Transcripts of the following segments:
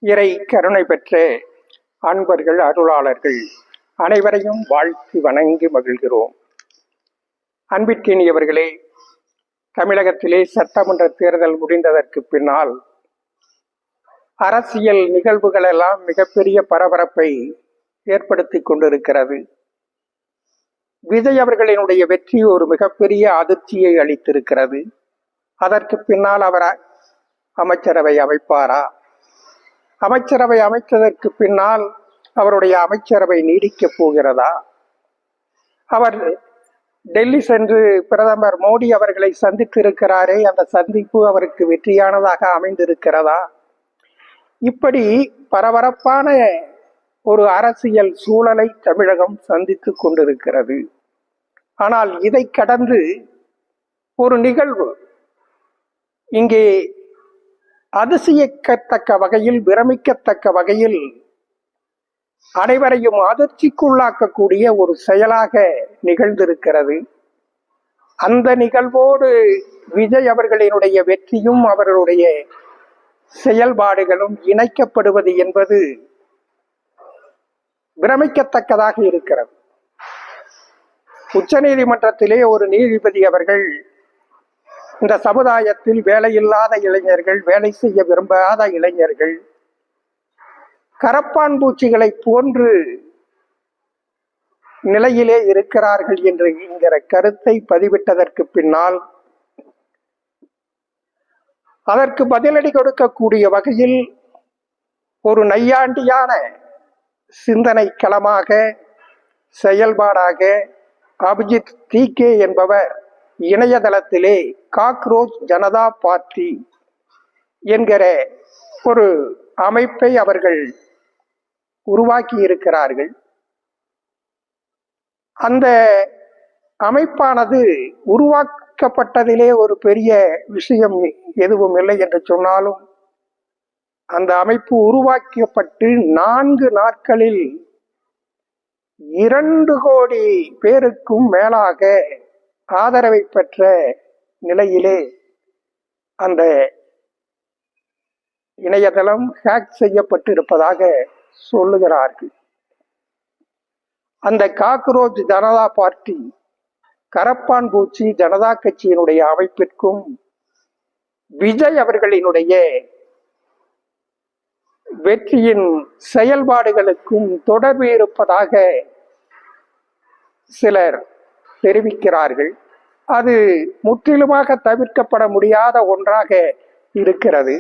இறை கருணை பெற்ற அன்பர்கள் அருளாளர்கள் அனைவரையும் வாழ்த்தி வணங்கி மகிழ்கிறோம். அன்பிற்கினியவர்களே, தமிழகத்திலே சட்டமன்ற தேர்தல் முடிந்ததற்கு பின்னால் அரசியல் நிகழ்வுகள் எல்லாம் மிகப்பெரிய பரபரப்பை ஏற்படுத்தி கொண்டிருக்கிறது. விஜய் அவர்களினுடைய வெற்றி ஒரு மிகப்பெரிய அதிர்ச்சியை அளித்திருக்கிறது. அதற்கு பின்னால் அவர் அமைச்சரவை அமைப்பாரா? அமைச்சரவை அமைத்ததற்கு பின்னால் அவருடைய அமைச்சரவை நீடிக்கப் போகிறதா? அவர் டெல்லி சென்று பிரதமர் மோடி அவர்களை சந்தித்திருக்கிறாரே, அந்த சந்திப்பு அவருக்கு வெற்றியானதாக அமைந்திருக்கிறதா? இப்படி பரபரப்பான ஒரு அரசியல் சூழலை தமிழகம் சந்தித்துக் கொண்டிருக்கிறது. ஆனால் இதை கடந்து ஒரு நிகழ்வு இங்கே அதிசயிக்கத்தக்க வகையில், பிரமிக்கத்தக்க வகையில் அனைவரையும் அதிர்ச்சிக்குள்ளாக்கக்கூடிய ஒரு செயலாக நிகழ்ந்திருக்கிறது. அந்த நிகழ்வோடு விஜய் அவர்களினுடைய வெற்றியும் அவர்களுடைய செயல்பாடுகளும் இணைக்கப்படுவது என்பது பிரமிக்கத்தக்கதாக இருக்கிறது. உச்ச நீதிமன்றத்திலே ஒரு நீதிபதி அவர்கள் இந்த சமுதாயத்தில் வேலையில்லாத இளைஞர்கள், வேலை செய்ய விரும்பாத இளைஞர்கள் கரப்பான் பூச்சிகளை போன்று நிலையிலே இருக்கிறார்கள் என்கிற கருத்தை பதிவிட்டதற்கு பின்னால் அதற்கு பதிலடி கொடுக்கக்கூடிய வகையில் ஒரு நையாண்டியான சிந்தனை களமாக, செயல்பாடாக அபிஜித் தீகே என்பவர் இணையதளத்திலே காக்ரோச் ஜனதா பார்ட்டி என்கிற ஒரு அமைப்பை அவர்கள் உருவாக்கி இருக்கிறார்கள். அந்த அமைப்பானது உருவாக்கப்பட்டதிலே ஒரு பெரிய விஷயம் எதுவும் இல்லை என்று சொன்னாலும், அந்த அமைப்பு உருவாக்கப்பட்டு 4 நாட்களில் 2 கோடி பேருக்கும் மேலாக ஆதரவை பெற்ற நிலையிலே அந்த இணையதளம் ஹேக் செய்யப்பட்டு இருப்பதாக சொல்லுகிறார்கள். அந்த காக்ரோச் ஜனதா பார்ட்டி, கரப்பான் பூச்சி ஜனதா கட்சியினுடைய அமைப்பிற்கும் விஜய் அவர்களினுடைய வெற்றியின் செயல்பாடுகளுக்கும் தொடர்பு இருப்பதாக சிலர் தெரிவிக்கிறார்கள். அது முற்றிலுமாக தவிர்க்கப்பட முடியாத ஒன்றாக இருக்கிறது.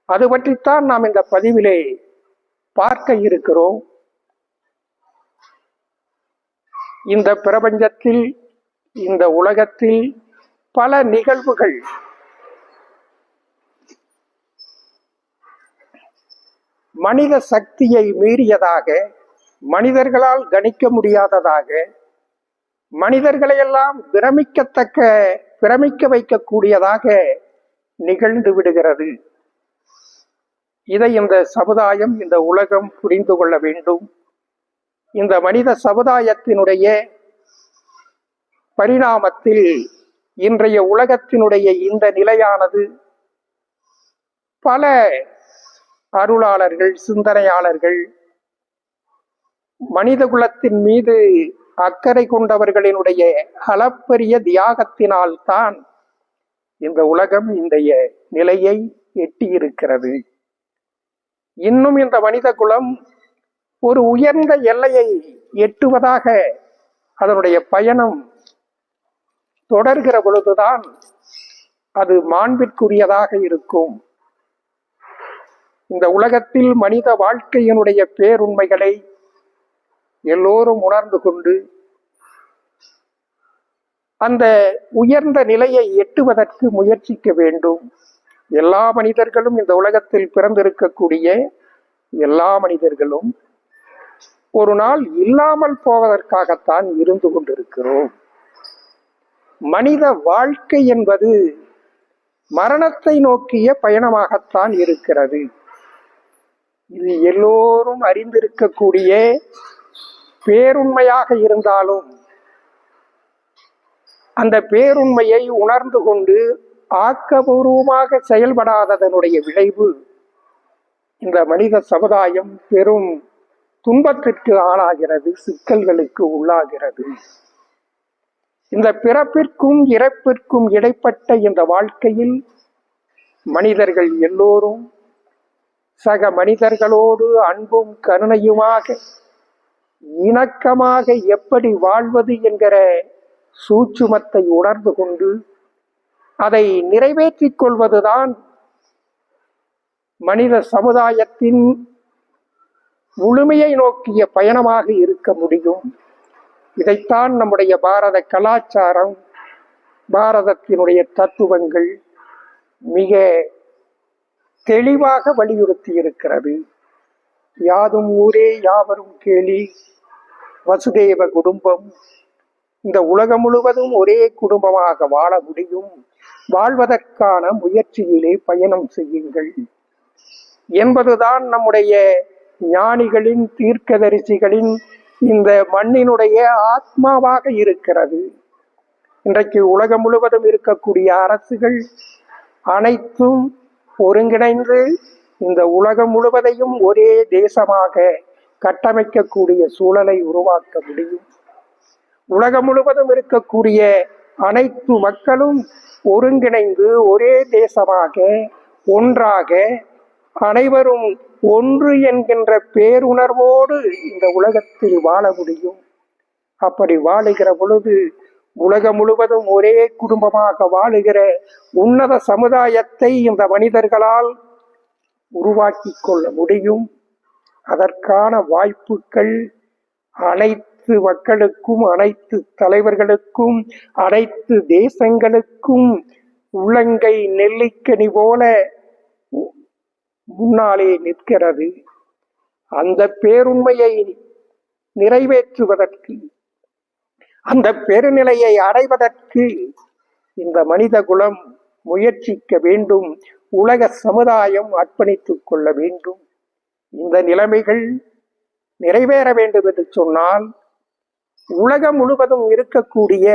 அது பற்றித்தான் நாம் இந்த பதிவிலே பார்க்க இருக்கிறோம். இந்த பிரபஞ்சத்தில், இந்த உலகத்தில் பல நிகழ்வுகள் மனித சக்தியை மீறியதாக, மனிதர்களால் கணிக்க முடியாததாக, மனிதர்களையெல்லாம் பிரமிக்க வைக்கக்கூடியதாக நிகழ்ந்து விடுகிறது. இதை இந்த சமுதாயம், இந்த உலகம் புரிந்து கொள்ள வேண்டும். இந்த மனித சமுதாயத்தினுடைய பரிணாமத்தில் இன்றைய உலகத்தினுடைய இந்த நிலையானது பல அருளாளர்கள், சிந்தனையாளர்கள், மனித குலத்தின் மீது அக்கறை கொண்டவர்களினுடைய அளப்பரிய தியாகத்தினால் தான் இந்த உலகம் இன்றைய நிலையை எட்டியிருக்கிறது. இன்னும் இந்த மனித குலம் ஒரு உயர்ந்த எல்லையை எட்டுவதாக அதனுடைய பயணம் தொடர்கிற பொழுதுதான் அது மாண்பிற்குரியதாக இருக்கும். இந்த உலகத்தில் மனித வாழ்க்கையினுடைய பேருண்மைகளை எல்லோரும் உணர்ந்து கொண்டு அந்த உயர்ந்த நிலையை எட்டுவதற்கு முயற்சிக்க வேண்டும். எல்லா மனிதர்களும், இந்த உலகத்தில் பிறந்திருக்கக்கூடிய எல்லா மனிதர்களும் ஒரு நாள் இல்லாமல் போவதற்காகத்தான் இருந்து கொண்டிருக்கிறோம். மனித வாழ்க்கை என்பது மரணத்தை நோக்கிய பயணமாகத்தான் இருக்கிறது. இது எல்லோரும் அறிந்திருக்கக்கூடிய பேருண்மையாக இருந்தாலும் அந்த பேருண்மையை உணர்ந்து கொண்டு ஆக்கபூர்வமாக செயல்படாததனுடைய விளைவு இந்த மனித சமுதாயம் பெரும் துன்பத்திற்கு ஆளாகிறது, சிக்கல்களுக்கு உள்ளாகிறது. இந்த பிறப்பிற்கும் இறப்பிற்கும் இடைப்பட்ட இந்த வாழ்க்கையில் மனிதர்கள் எல்லோரும் சக மனிதர்களோடு அன்பும் கருணையுமாக இணக்கமாக எப்படி வாழ்வது என்கிற சூட்சுமத்தை உணர்ந்து கொண்டு அதை நிறைவேற்றிக் கொள்வதுதான் மனித சமுதாயத்தின் முழுமையை நோக்கிய பயணமாக இருக்க முடியும். இதைத்தான் நம்முடைய பாரத கலாச்சாரம், பாரதத்தினுடைய தத்துவங்கள் மிக தெளிவாக வலியுறுத்தி இருக்கிறது. யாதும் ஊரே யாவரும் கேளி, வசுதேவ குடும்பம். இந்த உலகம் முழுவதும் ஒரே குடும்பமாக வாழ முடியும், வாழ்வதற்கான முயற்சியிலே பயணம் செய்யுங்கள் என்பதுதான் நம்முடைய ஞானிகளின், தீர்க்கதரிசிகளின் இந்த மண்ணினுடைய ஆத்மாவாக இருக்கிறது. இன்றைக்கு உலகம் முழுவதும் இருக்கக்கூடிய அரசுகள் அனைத்தும் ஒருங்கிணைந்து இந்த உலகம் முழுவதையும் ஒரே தேசமாக கட்டமைக்கக்கூடிய சூழலை உருவாக்க முடியும். உலகம் முழுவதும் இருக்கக்கூடிய அனைத்து மக்களும் ஒருங்கிணைந்து ஒரே தேசமாக ஒன்றாக அனைவரும் ஒன்று என்கின்ற பேருணர்வோடு இந்த உலகத்தில் வாழ முடியும். அப்படி வாழுகிற பொழுது உலகம் முழுவதும் ஒரே குடும்பமாக வாழுகிற உன்னத சமுதாயத்தை இந்த மனிதர்களால் உருவாக்கி கொள்ள முடியும். அதற்கான வாய்ப்புகள் அனைத்து மக்களுக்கும், அனைத்து தலைவர்களுக்கும், அனைத்து தேசங்களுக்கும் உள்ளங்கை நெல்லிக்கனி போல முன்னாலே நிற்கிறது. அந்த பேருண்மையை நிறைவேற்றுவதற்கு, அந்த பெருநிலையை அடைவதற்கு இந்த மனித குலம் முயற்சிக்க வேண்டும். உலக சமுதாயம் அர்ப்பணித்துக் கொள்ள வேண்டும். இந்த நிலைமைகள் நிறைவேற வேண்டும் என்று சொன்னால் உலகம் முழுவதும் இருக்கக்கூடிய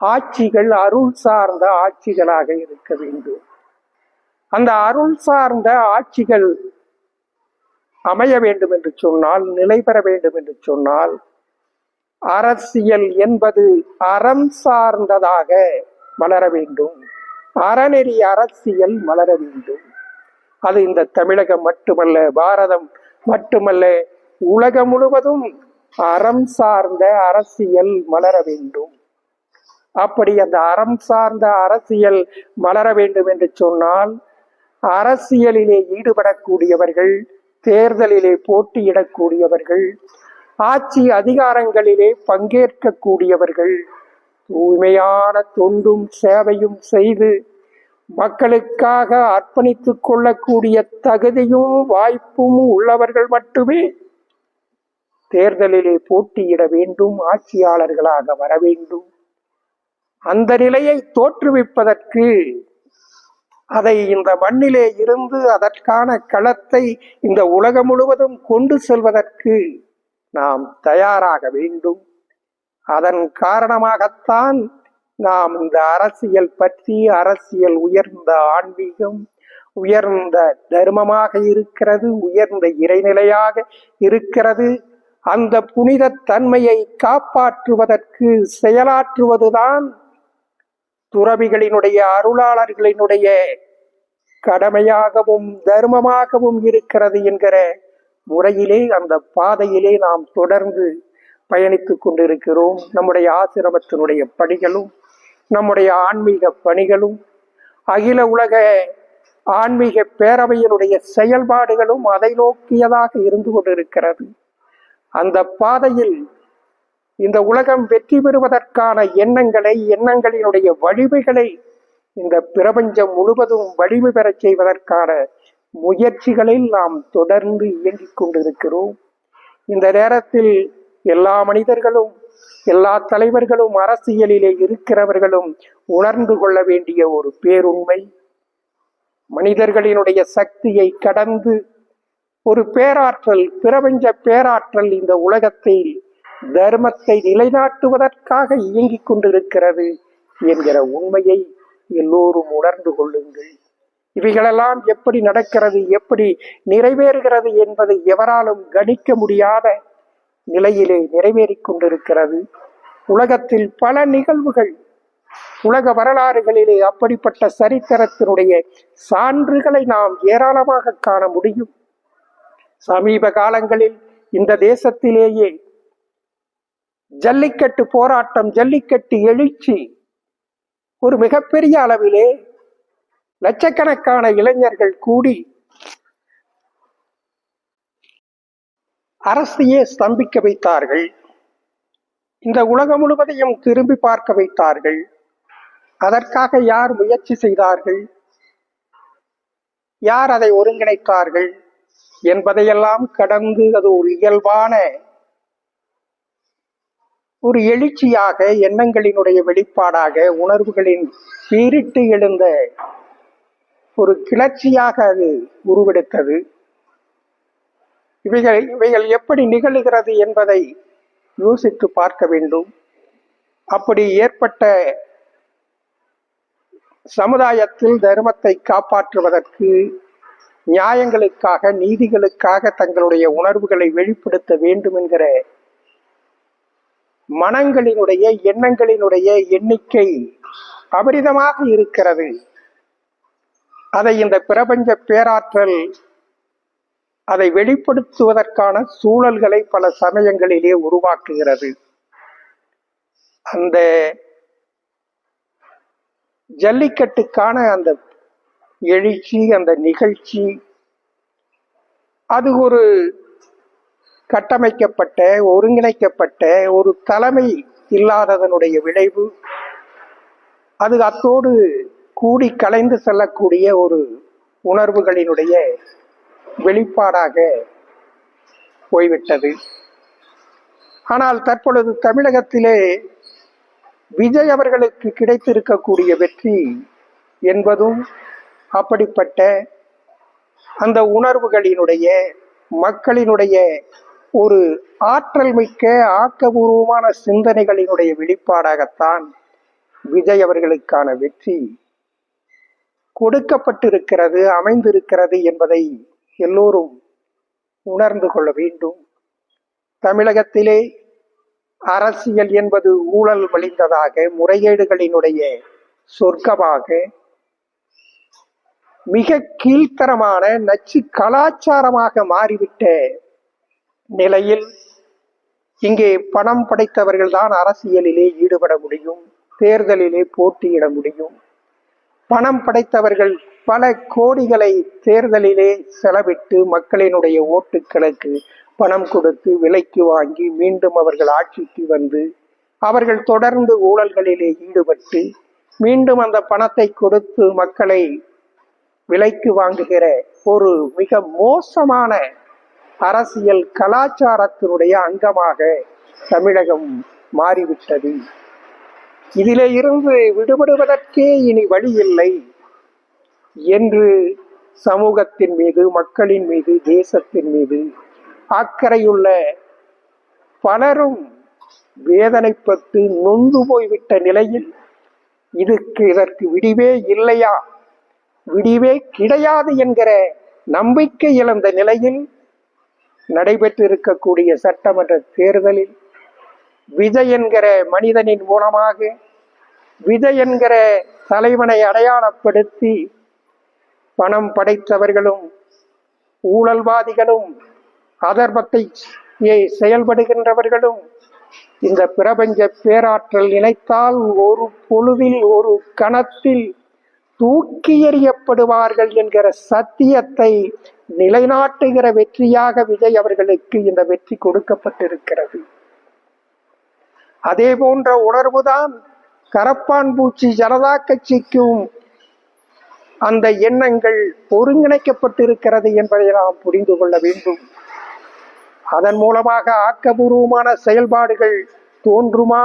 ஆட்சிகள் அருள் சார்ந்த ஆட்சிகளாக இருக்க வேண்டும். அந்த அருள் சார்ந்த ஆட்சிகள் அமைய வேண்டும் என்று சொன்னால், நிலை பெற வேண்டும் என்று சொன்னால், அரசியல் என்பது அறம் சார்ந்ததாக மலர வேண்டும். அறநெறி அரசியல் மலர வேண்டும். அது இந்த தமிழகம் மட்டுமல்ல, பாரதம் மட்டுமல்ல, உலகம் முழுவதும் அறம் சார்ந்த அரசியல் மலர வேண்டும். அப்படி அந்த அறம் சார்ந்த அரசியல் மலர வேண்டும் என்று சொன்னால், அரசியலிலே ஈடுபடக்கூடியவர்கள், தேர்தலிலே போட்டியிடக்கூடியவர்கள், ஆட்சி அதிகாரங்களிலே பங்கேற்கக்கூடியவர்கள் தூய்மையான தொண்டும் சேவையும் செய்து மக்களுக்காக அர்ப்பணித்துக் கொள்ளக்கூடிய தகுதியும் வாய்ப்பும் உள்ளவர்கள் மட்டுமே தேர்தலிலே போட்டியிட வேண்டும், ஆட்சியாளர்களாக வர வேண்டும். அந்த நிலையை தோற்றுவிப்பதற்கு, அதை இந்த மண்ணிலே இருந்து அதற்கான களத்தை இந்த உலகம் முழுவதும் கொண்டு செல்வதற்கு நாம் தயாராக வேண்டும். அதன் காரணமாகத்தான் நாம் இந்த அரசியல் பற்றி, அரசியல் உயர்ந்த ஆன்மீகம், உயர்ந்த தர்மமாக இருக்கிறது, உயர்ந்த இறைநிலையாக இருக்கிறது. அந்த புனித தன்மையை காப்பாற்றுவதற்கு செயலாற்றுவதுதான் துறவிகளினுடைய, அருளாளர்களினுடைய கடமையாகவும் தர்மமாகவும் இருக்கிறது என்கிற முறையிலே, அந்த பாதையிலே நாம் தொடர்ந்து பயணித்துக் கொண்டிருக்கிறோம். நம்முடைய ஆசிரமத்தினுடைய பணிகளும், நம்முடைய ஆன்மீக பணிகளும், அகில உலக ஆன்மீக பேரவையினுடைய செயல்பாடுகளும் அதை நோக்கியதாக இருந்து கொண்டிருக்கிறது. அந்த பாதையில் இந்த உலகம் வெற்றி பெறுவதற்கான எண்ணங்களை, எண்ணங்களினுடைய வலிமைகளை இந்த பிரபஞ்சம் முழுவதும் வலிமை பெறச் செய்வதற்கான முயற்சிகளில் நாம் தொடர்ந்து இயங்கிக் கொண்டிருக்கிறோம். இந்த நேரத்தில் எல்லா மனிதர்களும், எல்லா தலைவர்களும், அரசியலிலே இருக்கிறவர்களும் உணர்ந்து கொள்ள வேண்டிய ஒரு பேருண்மை, மனிதர்களினுடைய சக்தியை கடந்து ஒரு பேராற்றல், பிரபஞ்ச பேராற்றல் இந்த உலகத்தை தர்மத்தை நிலைநாட்டுவதற்காக இயங்கிக் கொண்டிருக்கிறது என்கிற உண்மையை எல்லோரும் உணர்ந்து கொள்ளுங்கள். இவைகளெல்லாம் எப்படி நடக்கிறது, எப்படி நிறைவேறுகிறது என்பதை எவராலும் கணிக்க முடியாத நிலையிலே நிறைவேறிக் கொண்டிருக்கிறது. உலகத்தில் பல நிகழ்வுகள், உலக வரலாறுகளிலே அப்படிப்பட்ட சரித்திரத்தினுடைய சான்றுகளை நாம் ஏராளமாக காண முடியும். சமீப காலங்களில் இந்த தேசத்திலேயே ஜல்லிக்கட்டு போராட்டம், ஜல்லிக்கட்டு எழுச்சி ஒரு மிகப்பெரிய அளவிலே லட்சக்கணக்கான இளைஞர்கள் கூடி அரசையே ஸ்தம்பிக்க வைத்தார்கள். இந்த உலகம் முழுவதையும் திரும்பி பார்க்க வைத்தார்கள். அதற்காக யார் முயற்சி செய்தார்கள், யார் அதை ஒருங்கிணைத்தார்கள் என்பதையெல்லாம் கடந்து அது ஒரு இயல்பான ஒரு எழுச்சியாக, எண்ணங்களினுடைய வெளிப்பாடாக, உணர்வுகளின் பீரிட்டு எழுந்த ஒரு கிளர்ச்சியாக அது உருவெடுத்தது. இவைகள் எப்படி நிகழுகிறது என்பதை யோசித்து பார்க்க வேண்டும். அப்படி ஏற்பட்ட சமுதாயத்தில் தர்மத்தை காப்பாற்றுவதற்கு, நியாயங்களுக்காக, நீதிகளுக்காக தங்களுடைய உணர்வுகளை வெளிப்படுத்த வேண்டும் என்கிற மனங்களினுடைய, எண்ணங்களினுடைய எண்ணிக்கை அபரிதமாக இருக்கிறது. அதை இந்த பிரபஞ்ச பேராற்றல் அதை வெளிப்படுத்துவதற்கான சூழல்களை பல சமயங்களிலே உருவாக்குகிறது. அந்த ஜல்லிக்கட்டுக்கான அந்த எழுச்சி, அந்த நிகழ்ச்சி, அது ஒரு கட்டமைக்கப்பட்ட, ஒருங்கிணைக்கப்பட்ட ஒரு தலைமை இல்லாததனுடைய விளைவு. அது அத்தோடு கூடி கலைந்து செல்லக்கூடிய ஒரு உணர்வுகளினுடைய வெளிப்பாடாக போய்விட்டது. ஆனால் தற்பொழுது தமிழகத்திலே விஜய் அவர்களுக்கு கிடைத்திருக்கக்கூடிய வெற்றி என்பதும் அப்படிப்பட்ட அந்த உணர்வுகளினுடைய, மக்களினுடைய ஒரு ஆற்றல் மிக்க ஆக்கபூர்வமான சிந்தனைகளினுடைய வெளிப்பாடாகத்தான் விஜய் அவர்களுக்கான வெற்றி கொடுக்கப்பட்டிருக்கிறது, அமைந்திருக்கிறது என்பதை எல்லோரும் உணர்ந்து கொள்ள வேண்டும். தமிழகத்திலே அரசியல் என்பது ஊழல் மலிந்ததாக, முறைகேடுகளினுடைய சொர்க்கமாக, மிக கீழ்த்தரமான நச்சு கலாச்சாரமாக மாறிவிட்ட நிலையில் இங்கே பணம் படைத்தவர்கள் தான் அரசியலிலே ஈடுபட முடியும், தேர்தலிலே போட்டியிட முடியும். பணம் படைத்தவர்கள் பல கோடிகளை தேர்தலிலே செலவிட்டு மக்களினுடைய ஓட்டுக்களுக்கு பணம் கொடுத்து விலைக்கு வாங்கி மீண்டும் அவர்கள் ஆட்சிக்கு வந்து அவர்கள் தொடர்ந்து ஊழல்களிலே ஈடுபட்டு மீண்டும் அந்த பணத்தை கொடுத்து மக்களை விலைக்கு வாங்குகிற ஒரு மிக மோசமான அரசியல் கலாச்சாரத்தினுடைய அங்கமாக தமிழகம் மாறிவிட்டது. இதிலே இருந்து விடுபடுவதற்கே இனி வழி இல்லை என்று சமூகத்தின் மீது, மக்களின் மீது, தேசத்தின் மீது அக்கறையுள்ள பலரும் வேதனைப்பட்டு நொந்து போய்விட்ட நிலையில் இதற்கு விடிவே இல்லையா, விடிவே கிடையாது என்கிற நம்பிக்கை இழந்த நிலையில் நடைபெற்றிருக்கக்கூடிய சட்டமன்ற தேர்தலில் விஜய் என்கிற மனிதனின் மூலமாக, விஜய் என்கிற தலைவனை அடையாளப்படுத்தி பணம் படைத்தவர்களும் ஊழல்வாதிகளும் அதர்மத்தை செயல்படுகின்றவர்களும் இந்த பிரபஞ்ச பேராற்றல் நினைத்தால் ஒரு பொழுதில், ஒரு கணத்தில் தூக்கி எறியப்படுவார்கள் என்கிற சத்தியத்தை நிலைநாட்டுகிற வெற்றியாக விஜய் அவர்களுக்கு இந்த வெற்றி கொடுக்கப்பட்டிருக்கிறது. அதே போன்ற உணர்வுதான் கரப்பான் பூச்சி ஜனதா கட்சிக்கும் அந்த எண்ணங்கள் ஒருங்கிணைக்கப்பட்டிருக்கிறது என்பதை நாம் புரிந்து கொள்ள வேண்டும். அதன் மூலமாக ஆக்கபூர்வமான செயல்பாடுகள் தோன்றுமா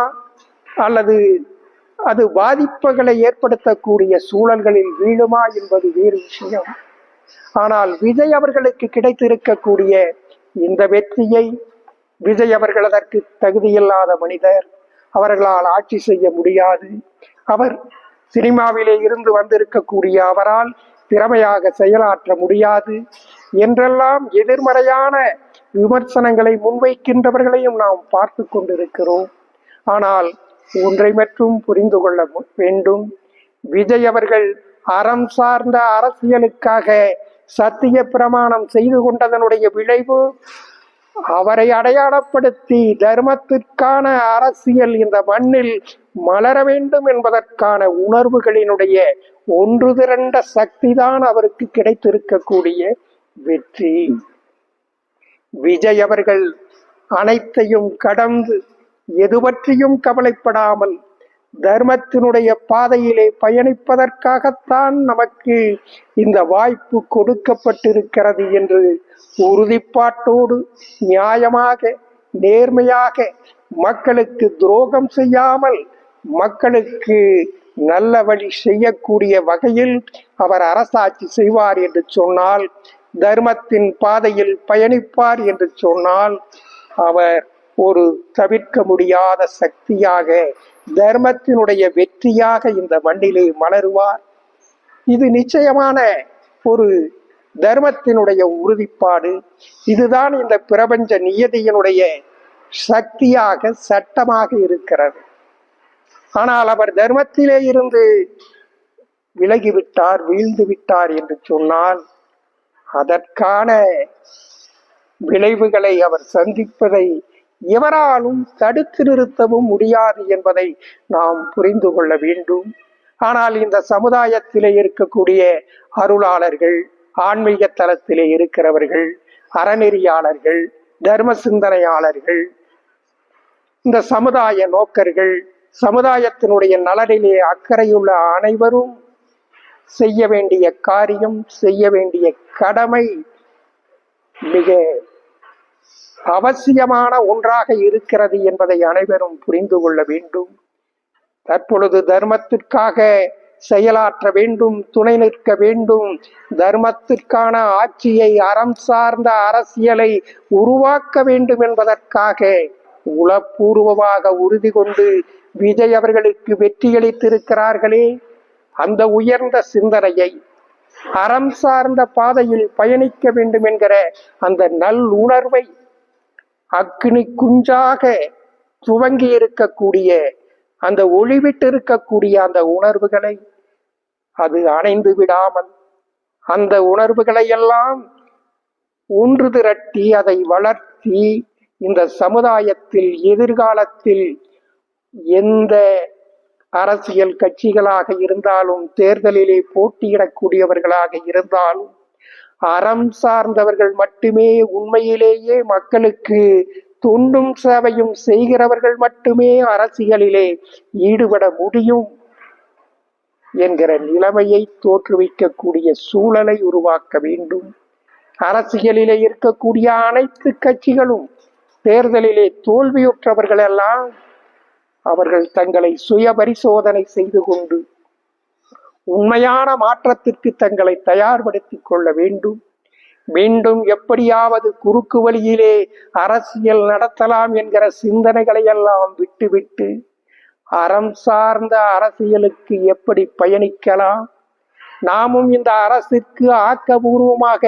அல்லது அது பாதிப்புகளை ஏற்படுத்தக்கூடிய சூழல்களில் வீழுமா என்பது வேறு விஷயம். ஆனால் விஜய் அவர்களுக்கு கிடைத்திருக்கக்கூடிய இந்த வெற்றியை, விஜய் அவர்கள் அதற்கு தகுதியில்லாத மனிதர், அவர்களால் ஆட்சி செய்ய முடியாது, அவர் சினிமாவிலே இருந்து வந்திருக்கக்கூடிய அவரால் திறமையாக செயலாற்ற முடியாது என்றெல்லாம் எதிர்மறையான விமர்சனங்களை முன்வைக்கின்றவர்களையும் நாம் பார்த்து கொண்டிருக்கிறோம். ஆனால் ஒன்றை மட்டும் புரிந்து கொள்ள வேண்டும். விஜய் அவர்கள் அறம் சார்ந்த அரசியலுக்காக சத்திய பிரமாணம் செய்து கொண்டதனுடைய விளைவு அவரை அடையாளப்படுத்தி தர்மத்திற்கான அரசியல் இந்த மண்ணில் மலர வேண்டும் என்பதற்கான உணர்வுகளினுடைய ஒன்று திரண்ட சக்திதான் அவருக்கு கிடைத்திருக்கக்கூடிய வெற்றி. விஜய் அவர்கள் அனைத்தையும் கடந்து எது பற்றியும் கவலைப்படாமல் தர்மத்தினுடைய பாதையிலே பயணிப்பதற்காகத்தான் நமக்கு இந்த வாய்ப்பு கொடுக்கப்பட்டிருக்கிறது என்று உறுதிப்பாட்டோடு நியாயமாக நேர்மையாக மக்களுக்கு துரோகம் செய்யாமல் மக்களுக்கு நல்ல வழி செய்யக்கூடிய வகையில் அவர் அரசாட்சி செய்வார் என்று சொன்னால், தர்மத்தின் பாதையில் பயணிப்பார் என்று சொன்னால், அவர் ஒரு தவிர்க்க முடியாத சக்தியாக தர்மத்தினுடைய வெற்றியாக இந்த மண்ணிலே மலருவார். இது நிச்சயமான ஒரு தர்மத்தினுடைய உறுதிப்பாடு. இதுதான் இந்த பிரபஞ்ச நியதியினுடைய சக்தியாக சட்டமாக இருக்கிறது. ஆனால் அவர் தர்மத்திலே இருந்து விலகிவிட்டார், வீழ்ந்து விட்டார் என்று சொன்னால் அதற்கான விளைவுகளை அவர் சந்திப்பதை எவராலும் தடுத்து நிறுத்தவும் முடியாது என்பதை நாம் புரிந்து கொள்ள வேண்டும். ஆனால் இந்த சமுதாயத்திலே இருக்கக்கூடிய அருளாளர்கள், ஆன்மீக தளத்திலே இருக்கிறவர்கள், அறநெறியாளர்கள், தர்ம சிந்தனையாளர்கள், இந்த சமுதாய நோக்கர்கள், சமுதாயத்தினுடைய நலனிலே அக்கறையுள்ள அனைவரும் செய்ய வேண்டிய காரியம், செய்ய வேண்டிய கடமை மிக அவசியமான ஒன்றாக இருக்கிறது என்பதை அனைவரும் புரிந்து கொள்ள வேண்டும். தற்பொழுது தர்மத்திற்காக செயலாற்ற வேண்டும், துணை நிற்க வேண்டும். தர்மத்திற்கான ஆட்சியை, அறம் சார்ந்த அரசியலை உருவாக்க வேண்டும் என்பதற்காக உளப்பூர்வமாக உறுதி கொண்டு விஜய் அவர்களுக்கு வெற்றியளித்திருக்கிறார்களே, அந்த உயர்ந்த சிந்தனையை, அறம் சார்ந்த பாதையில் பயணிக்க வேண்டும் என்கிற அந்த நல் உணர்வை அக்னி குஞ்சாக துவங்கி இருக்கக்கூடிய அந்த ஒளிவிட்டு இருக்கக்கூடிய அந்த உணர்வுகளை அது அணைந்து விடாமல் அந்த உணர்வுகளை எல்லாம் ஒன்று திரட்டி அதை வளர்த்தி இந்த சமுதாயத்தில் எதிர்காலத்தில் எந்த அரசியல் கட்சிகளாக இருந்தாலும், தேர்தலிலே போட்டியிடக்கூடியவர்களாக இருந்தாலும், அறம் சார்ந்தவர்கள் மட்டுமே, உண்மையிலேயே மக்களுக்கு தொண்டும் சேவையும் செய்கிறவர்கள் மட்டுமே அரசியலிலே ஈடுபட முடியும் என்கிற நிலைமையை தோற்றுவிக்கக்கூடிய சூழலை உருவாக்க வேண்டும். அரசியலிலே இருக்கக்கூடிய அனைத்து கட்சிகளும் தேர்தலிலே தோல்வியுற்றவர்கள் எல்லாம் அவர்கள் தங்களை சுய பரிசோதனை செய்து கொண்டு உண்மையான மாற்றத்திற்கு தங்களை தயார்படுத்திக் கொள்ள வேண்டும். மீண்டும் எப்படியாவது குறுக்கு வழியிலே அரசியல் நடத்தலாம் என்கிற சிந்தனைகளை எல்லாம் விட்டுவிட்டு அறம் சார்ந்த அரசியலுக்கு எப்படி பயணிக்கலாம், நாமும் இந்த அரசிற்கு ஆக்கபூர்வமாக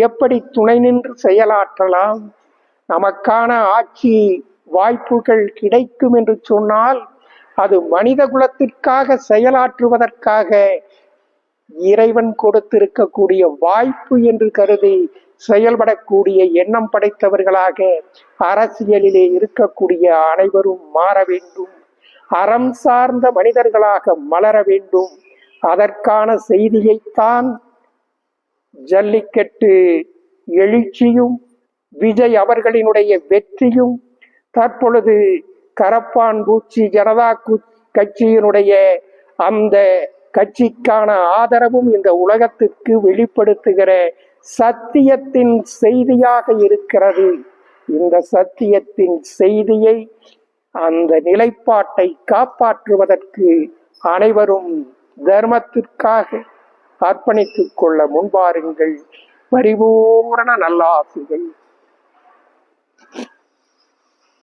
எப்படி துணை நின்று செயலாற்றலாம், நமக்கான ஆட்சி வாய்ப்புகள் கிடைக்கும் என்று சொன்னால் அது மனித குலத்திற்காக செயலாற்றுவதற்காக இறைவன் கொடுத்திருக்கக்கூடிய வாய்ப்பு என்று கருதி செயல்படக்கூடிய எண்ணம் படைத்தவர்களாக அரசியலிலே இருக்கக்கூடிய அனைவரும் மாற வேண்டும். அறம் சார்ந்த மனிதர்களாக மலர வேண்டும். அதற்கான செய்தியைத்தான் ஜல்லிக்கட்டு எழுச்சியும் விஜய் அவர்களினுடைய வெற்றியும், தற்பொழுது கரப்பான் பூச்சி ஜனதா கட்சியினுடைய அந்த கட்சிக்கான ஆதரவும் இந்த உலகத்திற்கு வெளிப்படுத்துகிற சத்தியத்தின் செய்தியாக இருக்கிறது. இந்த சத்தியத்தின் செய்தியை, அந்த நிலைப்பாட்டை காப்பாற்றுவதற்கு அனைவரும் தர்மத்திற்காக அர்ப்பணித்துக் கொள்ள முன்வாருங்கள். பரிபூரண நல்லாசிகள்.